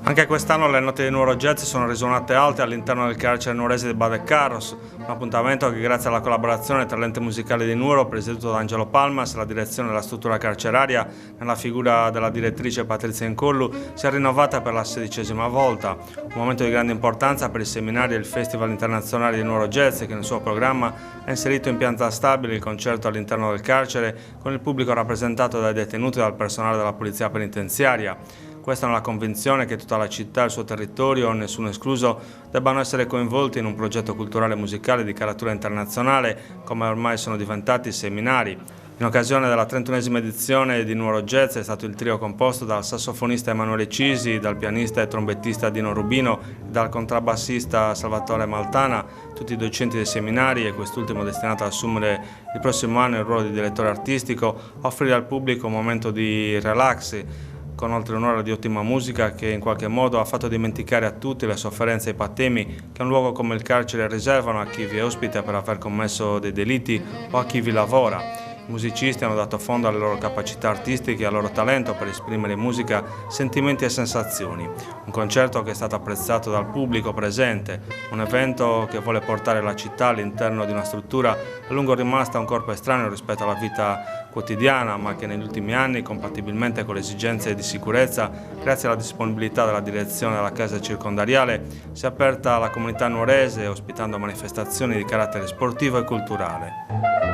Anche quest'anno le note di Nuoro Jazz sono risuonate alte all'interno del carcere nuorese di Bade Carros, un appuntamento che grazie alla collaborazione tra l'ente musicale di Nuoro, presieduto da Angelo Palmas, e la direzione della struttura carceraria, nella figura della direttrice Patrizia Incollu, si è rinnovata per la 16ª volta. Un momento di grande importanza per i seminari e il Festival internazionale di Nuoro Jazz, che nel suo programma ha inserito in pianta stabile il concerto all'interno del carcere, con il pubblico rappresentato dai detenuti e dal personale della polizia penitenziaria. Questa è la convinzione che tutta la città e il suo territorio, nessuno escluso, debbano essere coinvolti in un progetto culturale e musicale di caratura internazionale, come ormai sono diventati i seminari. In occasione della 31esima edizione di Nuoro Jazz è stato il trio composto dal sassofonista Emanuele Cisi, dal pianista e trombettista Dino Rubino e dal contrabbassista Salvatore Maltana, tutti docenti dei seminari, e quest'ultimo destinato ad assumere il prossimo anno il ruolo di direttore artistico, a offrire al pubblico un momento di relax, con oltre un'ora di ottima musica che in qualche modo ha fatto dimenticare a tutti le sofferenze e i patemi che un luogo come il carcere riservano a chi vi ospita per aver commesso dei delitti o a chi vi lavora. I musicisti hanno dato fondo alle loro capacità artistiche e al loro talento per esprimere in musica sentimenti e sensazioni. Un concerto che è stato apprezzato dal pubblico presente, un evento che vuole portare la città all'interno di una struttura a lungo rimasta un corpo estraneo rispetto alla vita quotidiana, ma che negli ultimi anni, compatibilmente con le esigenze di sicurezza, grazie alla disponibilità della direzione della casa circondariale, si è aperta alla comunità nuorese, ospitando manifestazioni di carattere sportivo e culturale.